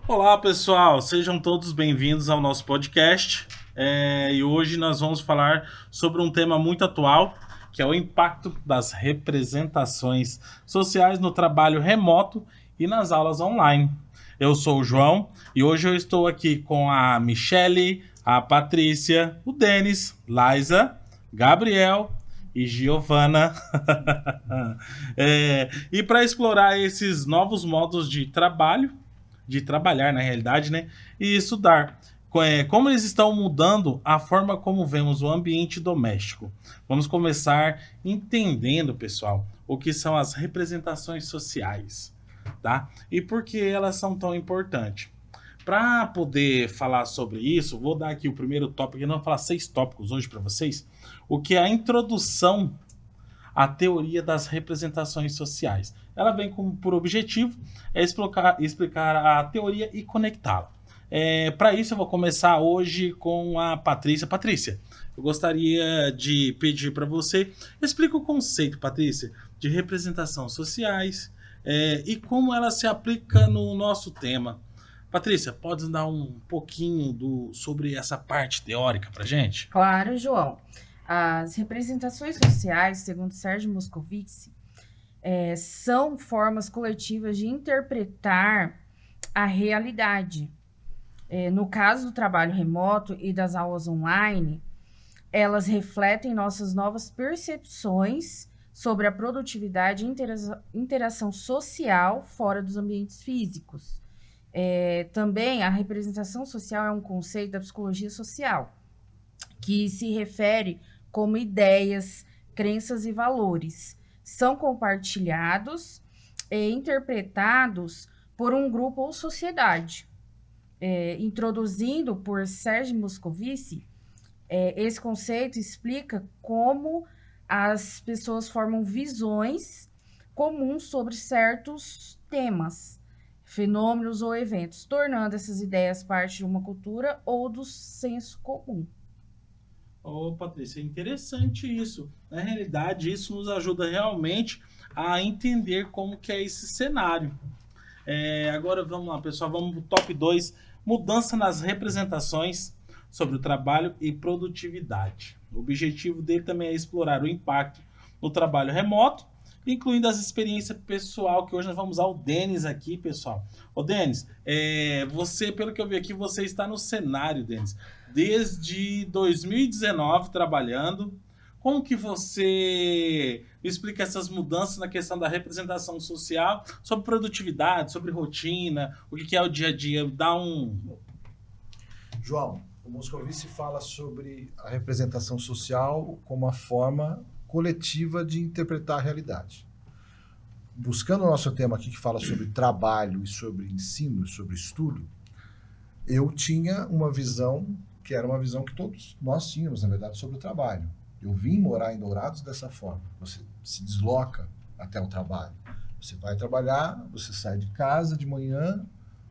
Olá, pessoal, sejam todos bem-vindos ao nosso podcast. E hoje nós vamos falar sobre um tema muito atual, que é o impacto das representações sociais no trabalho remoto e nas aulas online. Eu sou o João e hoje eu estou aqui com a Michele, a Patrícia, o Denis, Liza, Gabriel e Giovana. E para explorar esses novos modos de trabalhar na realidade, né? E estudar. Como eles estão mudando a forma como vemos o ambiente doméstico. Vamos começar entendendo, pessoal, o que são as representações sociais, tá? E por que elas são tão importantes. Para poder falar sobre isso, vou dar aqui o primeiro tópico, eu não vou falar 6 tópicos hoje para vocês, o que é a introdução a teoria das representações sociais. Ela vem por objetivo explicar a teoria e conectá-la. Para isso, eu vou começar hoje com a Patrícia. Patrícia, eu gostaria de pedir para você explique o conceito, Patrícia, de representação sociais e como ela se aplica no nosso tema. Patrícia, pode dar um pouquinho sobre essa parte teórica para gente? Claro, João. As representações sociais, segundo Sérgio Moscovici, são formas coletivas de interpretar a realidade. No caso do trabalho remoto e das aulas online, elas refletem nossas novas percepções sobre a produtividade e interação social fora dos ambientes físicos. Também a representação social é um conceito da psicologia social, que se refere como ideias, crenças e valores são compartilhados e interpretados por um grupo ou sociedade. Introduzindo por Sérgio Moscovici, esse conceito explica como as pessoas formam visões comuns sobre certos temas, fenômenos ou eventos, tornando essas ideias parte de uma cultura ou do senso comum. Patrícia, é interessante isso. Na realidade, isso nos ajuda realmente a entender como que é esse cenário. Agora vamos lá, pessoal, vamos para o top 2, mudança nas representações sobre o trabalho e produtividade. O objetivo dele também é explorar o impacto no trabalho remoto, incluindo as experiências pessoal, que hoje nós vamos usar o Denis aqui, pessoal. Ô, Denis, você, pelo que eu vi aqui, você está no cenário, Denis, desde 2019 trabalhando. Como que você explica essas mudanças na questão da representação social, sobre produtividade, sobre rotina, o que é o dia a dia? João, o Moscovici fala sobre a representação social como uma forma coletiva de interpretar a realidade. Buscando o nosso tema aqui que fala sobre trabalho e sobre ensino, sobre estudo, eu tinha uma visão que era uma visão que todos nós tínhamos, na verdade, sobre o trabalho. Eu vim morar em Dourados dessa forma. Você se desloca até o trabalho. Você vai trabalhar, você sai de casa de manhã,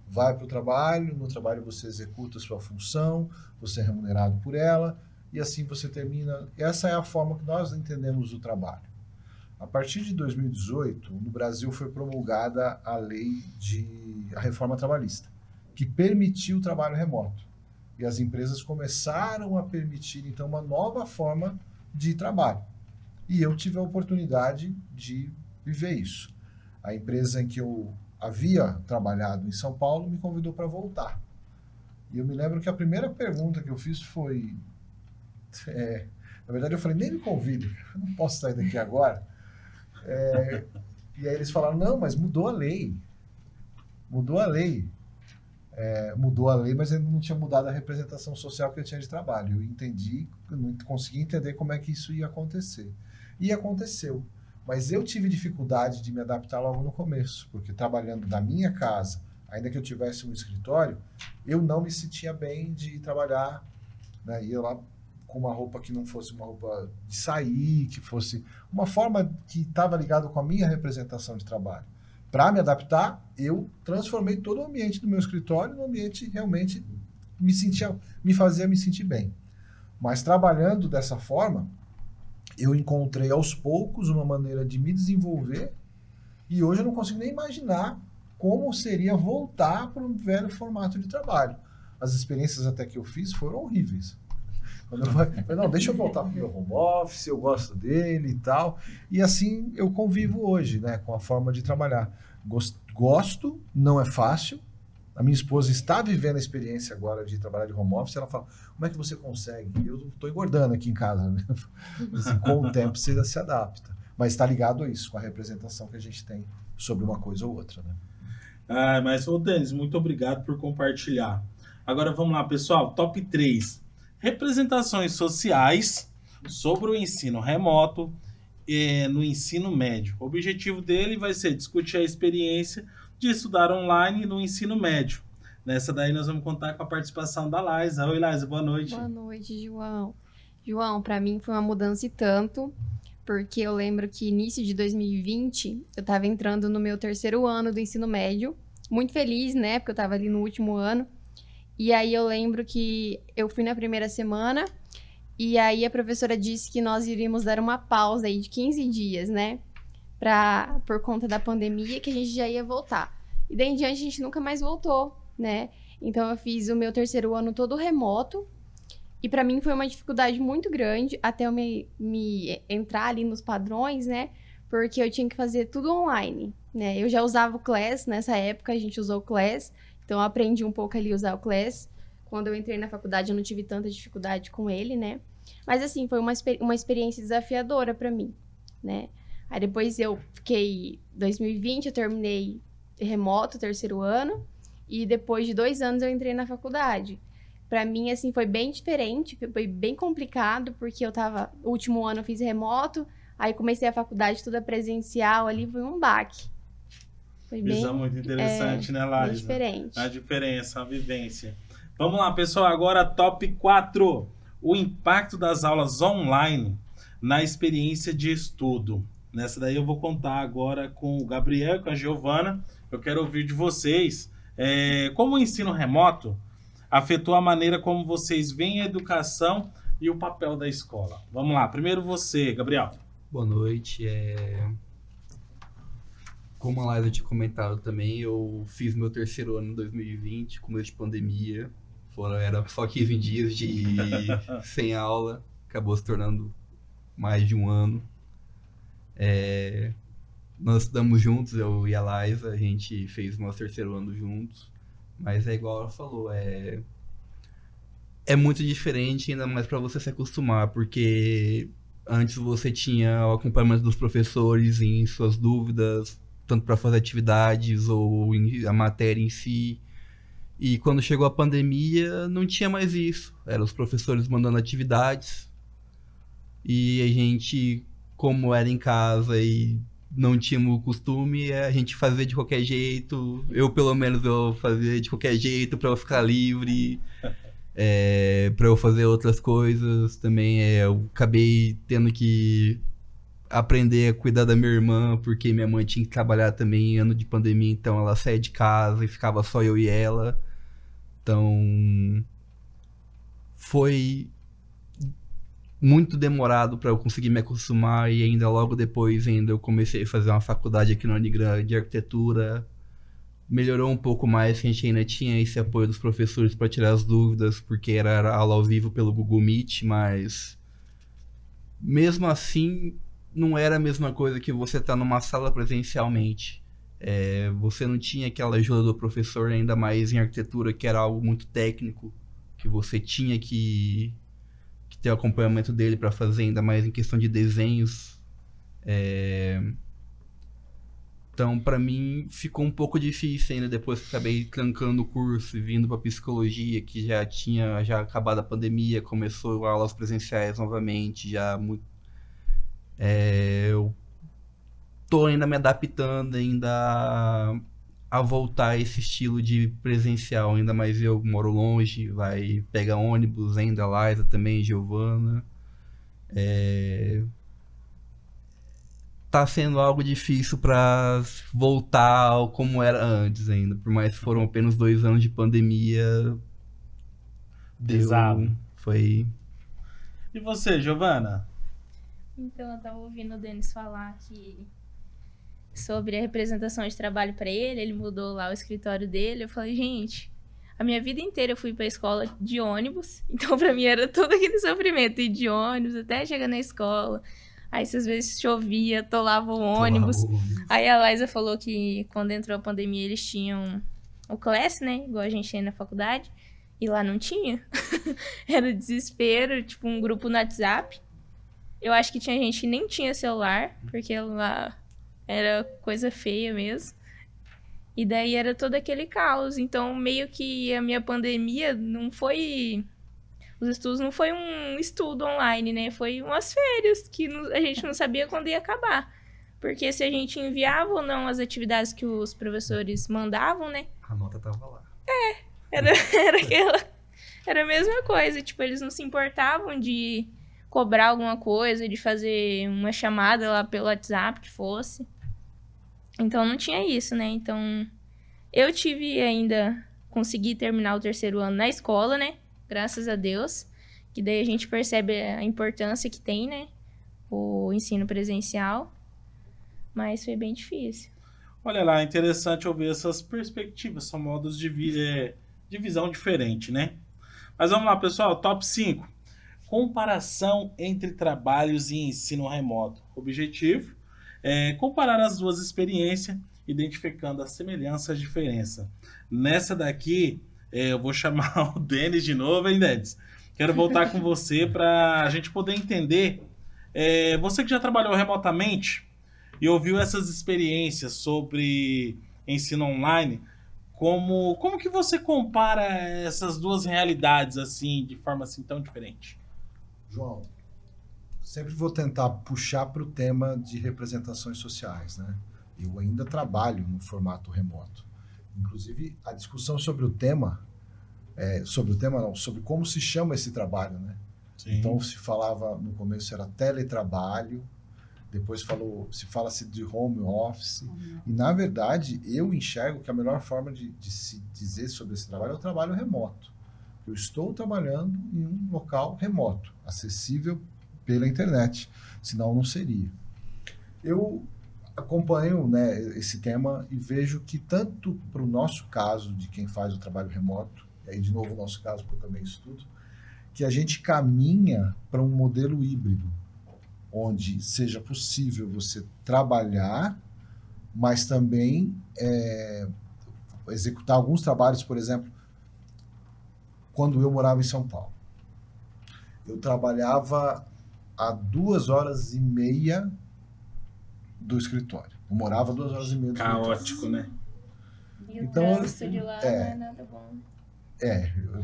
vai para o trabalho, no trabalho você executa a sua função, você é remunerado por ela, e assim você termina. Essa é a forma que nós entendemos o trabalho. A partir de 2018, no Brasil foi promulgada a a reforma trabalhista, que permitiu o trabalho remoto. E as empresas começaram a permitir, então, uma nova forma de trabalho. E eu tive a oportunidade de viver isso. A empresa em que eu havia trabalhado em São Paulo me convidou para voltar. E eu me lembro que a primeira pergunta que eu fiz foi... na verdade, eu falei, nem me convide, eu não posso sair daqui agora. E aí eles falaram, não, mas mudou a lei. Mudou a lei. Mudou a lei, mas ainda não tinha mudado a representação social que eu tinha de trabalho. Eu não consegui entender como é que isso ia acontecer. E aconteceu. Mas eu tive dificuldade de me adaptar logo no começo, porque trabalhando da minha casa, ainda que eu tivesse um escritório, eu não me sentia bem de trabalhar, né? Ia lá com uma roupa que não fosse uma roupa de sair, que fosse uma forma que estava ligado com a minha representação de trabalho. Para me adaptar, eu transformei todo o ambiente do meu escritório num ambiente realmente me fazia me sentir bem. Mas trabalhando dessa forma, eu encontrei aos poucos uma maneira de me desenvolver e hoje eu não consigo nem imaginar como seria voltar para um velho formato de trabalho. As experiências até que eu fiz foram horríveis. Quando eu falei, não, deixa eu voltar para o meu home office, eu gosto dele e tal. E assim eu convivo hoje, né, com a forma de trabalhar. Gosto, não é fácil. A minha esposa está vivendo a experiência agora de trabalhar de home office. Ela fala, como é que você consegue? Eu estou engordando aqui em casa. Né? Assim, com o tempo você se adapta. Mas está ligado a isso, com a representação que a gente tem sobre uma coisa ou outra. Né? Mas, ô Denis, muito obrigado por compartilhar. Agora vamos lá, pessoal. Top 3. Representações sociais sobre o ensino remoto no ensino médio. O objetivo dele vai ser discutir a experiência de estudar online no ensino médio. Nessa daí nós vamos contar com a participação da Laisa. Oi, Laisa, boa noite. Boa noite, João. João, para mim foi uma mudança e tanto, porque eu lembro que início de 2020 eu estava entrando no meu 3º ano do ensino médio, muito feliz, né, porque eu estava ali no último ano. E aí eu lembro que eu fui na primeira semana e aí a professora disse que nós iríamos dar uma pausa aí de 15 dias, né? Por conta da pandemia, que a gente já ia voltar. E daí em diante a gente nunca mais voltou, né? Então eu fiz o meu 3º ano todo remoto. E para mim foi uma dificuldade muito grande até eu me entrar ali nos padrões, né? Porque eu tinha que fazer tudo online, né? Eu já usava o Class nessa época, a gente usou o Class. Então eu aprendi um pouco ali a usar o Class. Quando eu entrei na faculdade eu não tive tanta dificuldade com ele, né? Mas assim, foi uma experiência desafiadora para mim, né? Aí depois eu fiquei... 2020 eu terminei remoto, 3º ano. E depois de 2 anos eu entrei na faculdade. Pra mim, assim, foi bem diferente. Foi bem complicado, porque o último ano eu fiz remoto. Aí comecei a faculdade toda presencial ali, foi um baque. Foi bem... Visão muito interessante, né, Laisa? Bem diferente. A diferença, a vivência. Vamos lá, pessoal. Agora, top 4. O impacto das aulas online na experiência de estudo. Nessa daí eu vou contar agora com o Gabriel e com a Giovana. Eu quero ouvir de vocês como o ensino remoto afetou a maneira como vocês veem a educação e o papel da escola. Vamos lá, primeiro você, Gabriel. Boa noite. Como a Laisa tinha comentado também, eu fiz meu 3º ano em 2020, começo de pandemia. Era só 15 dias sem aula, acabou se tornando mais de um ano. Nós estudamos juntos, eu e a Laisa, a gente fez nosso 3º ano juntos, mas é igual ela falou, é muito diferente, ainda mais para você se acostumar, porque antes você tinha o acompanhamento dos professores em suas dúvidas, tanto para fazer atividades ou a matéria em si, e quando chegou a pandemia não tinha mais isso, eram os professores mandando atividades, e a gente, como era em casa e não tínhamos o costume, a gente fazia de qualquer jeito. Eu, pelo menos, eu fazia de qualquer jeito para eu ficar livre, para eu fazer outras coisas. Também eu acabei tendo que aprender a cuidar da minha irmã, porque minha mãe tinha que trabalhar também em ano de pandemia, então ela saía de casa e ficava só eu e ela. Então, foi muito demorado para eu conseguir me acostumar, e ainda logo depois eu comecei a fazer uma faculdade aqui na Unigram de arquitetura. Melhorou um pouco mais, que a gente ainda tinha esse apoio dos professores para tirar as dúvidas, porque era aula ao vivo pelo Google Meet, mas mesmo assim não era a mesma coisa que você estar numa sala presencialmente. Você não tinha aquela ajuda do professor, ainda mais em arquitetura, que era algo muito técnico, que você tinha que ter o acompanhamento dele para fazer, ainda mais em questão de desenhos. Então, para mim, ficou um pouco difícil ainda depois que acabei trancando o curso e vindo para psicologia, que já tinha acabado a pandemia, começou aulas presenciais novamente, eu tô ainda me adaptando ainda a voltar a esse estilo de presencial, ainda mais eu moro longe, vai pegar ônibus ainda, a Laisa também, Giovana. Tá sendo algo difícil para voltar ao como era antes ainda, por mais que foram apenas 2 anos de pandemia. Pesado. Foi... E você, Giovana? Então, eu tava ouvindo o Denis falar que sobre a representação de trabalho para ele mudou lá o escritório dele. Eu falei, gente, a minha vida inteira eu fui pra escola de ônibus, então pra mim era todo aquele sofrimento, ir de ônibus até chegar na escola. Aí, às vezes, chovia, atolava o ônibus. Aí a Laísa falou que quando entrou a pandemia eles tinham o Class, né? Igual a gente tem na faculdade. E lá não tinha. Era desespero, tipo um grupo no WhatsApp. Eu acho que tinha gente que nem tinha celular, porque lá era coisa feia mesmo. E daí era todo aquele caos. Então, meio que a minha pandemia não foi... Os estudos não foi um estudo online, né? Foi umas férias que a gente não sabia quando ia acabar. Porque se a gente enviava ou não as atividades que os professores mandavam, né? A nota tava lá. Era a mesma coisa. Tipo, eles não se importavam de cobrar alguma coisa, de fazer uma chamada lá pelo WhatsApp que fosse. Então, não tinha isso, né? Então, eu consegui terminar o terceiro ano na escola, né? Graças a Deus. Que daí a gente percebe a importância que tem, né? O ensino presencial. Mas foi bem difícil. Olha lá, é interessante ouvir essas perspectivas, são modos de visão diferente, né? Mas vamos lá, pessoal, top 5. Comparação entre trabalhos e ensino remoto. Objetivo é comparar as duas experiências, identificando a semelhança e a diferença. Nessa daqui, eu vou chamar o Denis de novo, hein, Denis? Quero voltar com você para a gente poder entender. Você que já trabalhou remotamente e ouviu essas experiências sobre ensino online, como que você compara essas duas realidades assim, de forma assim tão diferente? João, sempre vou tentar puxar para o tema de representações sociais, né? Eu ainda trabalho no formato remoto. Inclusive, a discussão sobre como se chama esse trabalho, né? Sim. Então, se falava, no começo era teletrabalho, depois se fala-se de home office, e na verdade, eu enxergo que a melhor forma de se dizer sobre esse trabalho é o trabalho remoto. Eu estou trabalhando em um local remoto, acessível pela internet, senão não seria. Eu acompanho, né, esse tema e vejo que tanto para o nosso caso, de quem faz o trabalho remoto, e aí de novo o nosso caso, porque eu também estudo, que a gente caminha para um modelo híbrido, onde seja possível você trabalhar, mas também executar alguns trabalhos. Por exemplo, quando eu morava em São Paulo, eu trabalhava a 2h30 do escritório. Eu morava 2h30 do escritório. Caótico, né? E o Então, trânsito de lá não é nada bom.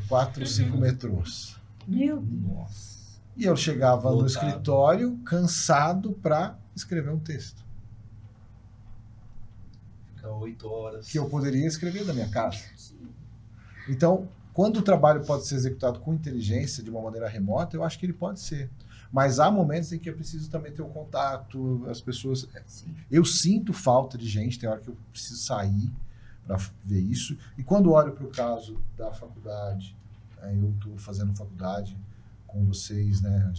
4, 5 metrôs. Meu Deus. E eu chegava no Lotado. escritório cansado para escrever um texto. Fica 8 horas. Que eu poderia escrever da minha casa. Então, quando o trabalho pode ser executado com inteligência, de uma maneira remota, eu acho que ele pode ser. Mas há momentos em que é preciso também ter o contato, as pessoas... Eu sinto falta de gente, tem hora que eu preciso sair para ver isso. E quando olho para o caso da faculdade, eu estou fazendo faculdade com vocês, né?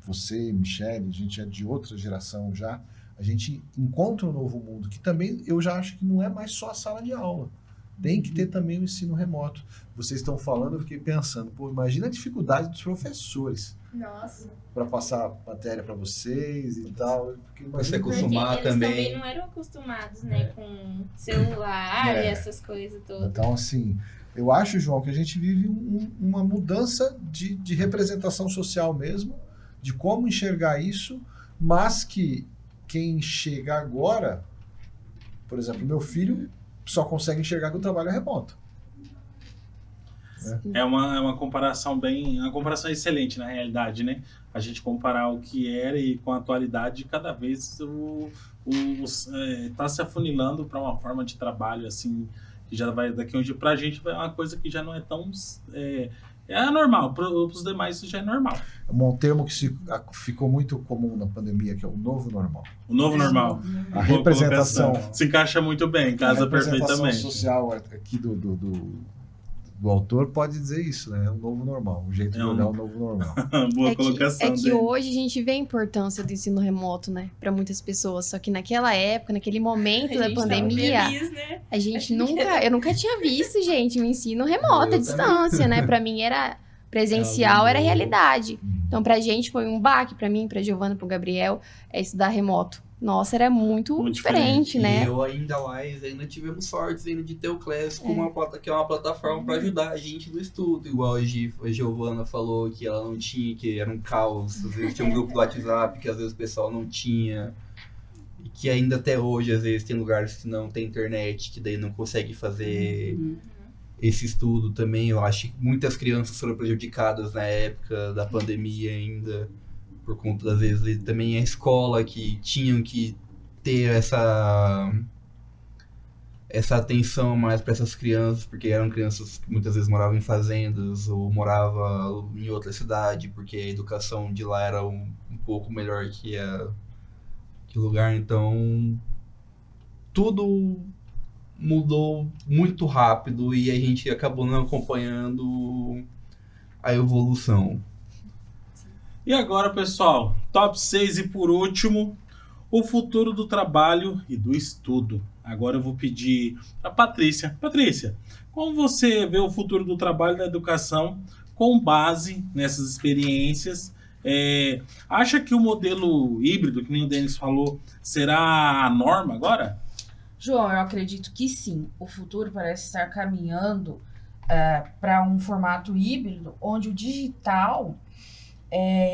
Você, Michele, a gente é de outra geração já, a gente encontra um novo mundo, que também eu já acho que não é mais só a sala de aula. Tem que ter também o ensino remoto. Vocês estão falando, eu fiquei pensando, imagina a dificuldade dos professores. Nossa. Para passar matéria para vocês e tal. Você acostumar eles também. não eram acostumados, né, com celular e essas coisas todas. Então, assim, eu acho, João, que a gente vive uma mudança de representação social mesmo, de como enxergar isso, mas que quem chega agora, por exemplo, meu filho só consegue enxergar que o trabalho é remoto. É uma comparação uma comparação excelente na realidade, né? A gente comparar o que era e com a atualidade, cada vez tá se afunilando para uma forma de trabalho assim, que já vai daqui a um dia pra gente é uma coisa que já não é tão normal, para os demais isso já é normal. Um termo que ficou muito comum na pandemia, que é o novo normal. O novo normal. A representação se encaixa muito bem, casa perfeitamente. social aqui do autor pode dizer isso, né? É um novo normal, um jeito de olhar o novo normal. Boa colocação. É que dele. hoje a gente vê a importância do ensino remoto, né? Pra muitas pessoas. Só que naquela época, naquele momento da pandemia, Feliz, né? a gente eu nunca tinha visto, gente, o ensino remoto, à distância, né? Pra mim era presencial, era realidade. Então pra gente foi um baque, pra mim, pra Giovana, pro Gabriel, estudar remoto. Nossa, era muito diferente, né? E eu ainda tivemos sorte ainda de ter o Class como que é uma plataforma para ajudar a gente no estudo. Igual a Giovana falou que ela não tinha, que era um caos. Às vezes tinha um grupo do WhatsApp que às vezes o pessoal não tinha. E que ainda até hoje, às vezes, tem lugares que não tem internet, que daí não consegue fazer esse estudo também. Eu acho que muitas crianças foram prejudicadas na época da pandemia ainda. Por conta, das vezes, também a escola que tinham que ter essa atenção mais para essas crianças, porque eram crianças que muitas vezes moravam em fazendas ou moravam em outra cidade, porque a educação de lá era um pouco melhor que o lugar. Então, tudo mudou muito rápido e a gente acabou não acompanhando a evolução. E agora, pessoal, top 6 e por último, o futuro do trabalho e do estudo. Agora eu vou pedir a Patrícia. Patrícia, como você vê o futuro do trabalho e da educação com base nessas experiências? Acha que o modelo híbrido, que nem o Denis falou, será a norma agora? João, eu acredito que sim. O futuro parece estar caminhando para um formato híbrido, onde o digital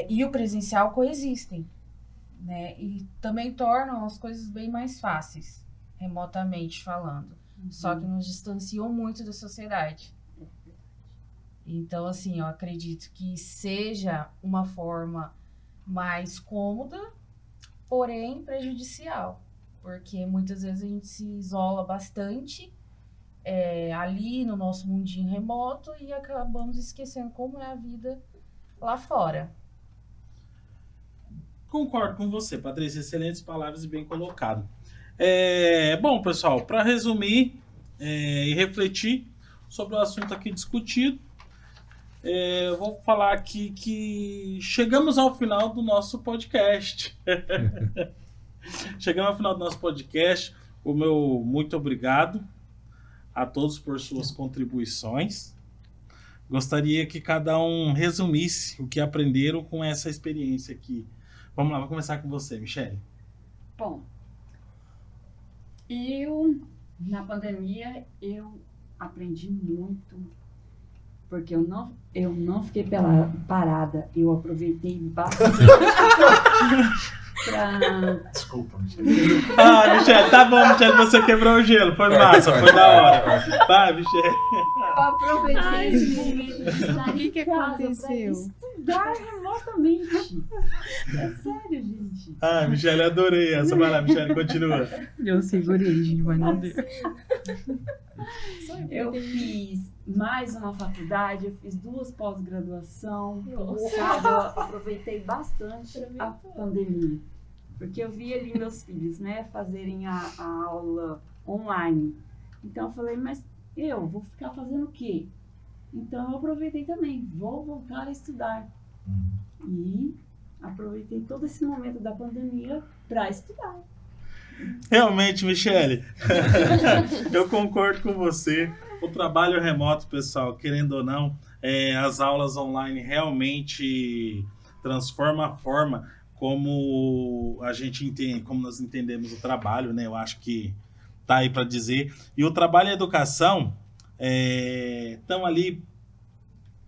e o presencial coexistem, né? E também tornam as coisas bem mais fáceis, remotamente falando. Só que nos distanciam muito da sociedade. Então, assim, eu acredito que seja uma forma mais cômoda, porém prejudicial. Porque muitas vezes a gente se isola bastante ali no nosso mundinho remoto e acabamos esquecendo como é a vida lá fora. Concordo com você, Patrícia. Excelentes palavras e bem colocado. Bom, pessoal, para resumir e refletir sobre o assunto aqui discutido, eu vou falar aqui que chegamos ao final do nosso podcast. Chegamos ao final do nosso podcast. O meu muito obrigado a todos por suas contribuições. Gostaria que cada um resumisse o que aprenderam com essa experiência aqui. Vamos lá, vou começar com você, Michele. Bom, na pandemia, eu aprendi muito, porque eu não fiquei parada, eu aproveitei bastante Desculpa, Michele. Michele, tá bom, Michele, você quebrou o gelo, foi massa, foi da hora. Vai, Michele. Eu aproveitei esse momento de estar O que aconteceu? Estudar remotamente. É sério, gente. Michele, adorei essa. Vai lá, Michele, continua. Eu segurei, gente, mas não deu. Eu fiz mais uma faculdade, eu fiz 2 pós-graduação, sabe? Eu aproveitei bastante a pandemia, porque eu vi ali meus filhos, né, fazerem a aula online. Então eu falei, mas eu vou ficar fazendo o quê? Então eu aproveitei também, vou voltar a estudar. E aproveitei todo esse momento da pandemia para estudar. Realmente, Michele, eu concordo com você. O trabalho remoto, pessoal, querendo ou não, as aulas online realmente transformam a forma como a gente entende, como nós entendemos o trabalho, né? Eu acho que tá aí para dizer. E o trabalho e a educação estão ali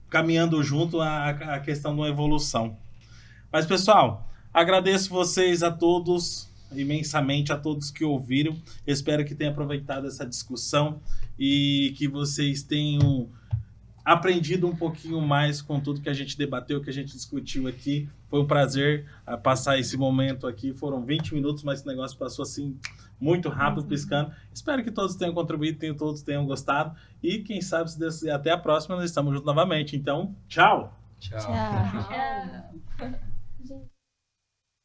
caminhando junto à questão da evolução. Mas, pessoal, agradeço vocês a todos, imensamente a todos que ouviram. Espero que tenham aproveitado essa discussão e que vocês tenham aprendido um pouquinho mais com tudo que a gente debateu, que a gente discutiu aqui. Foi um prazer passar esse momento aqui. Foram 20 minutos, mas esse negócio passou assim muito rápido, piscando. Espero que todos tenham contribuído, todos tenham gostado. E quem sabe, se Deus quiser, até a próxima, nós estamos juntos novamente. Então, tchau! Tchau. Tchau. Tchau. Gente.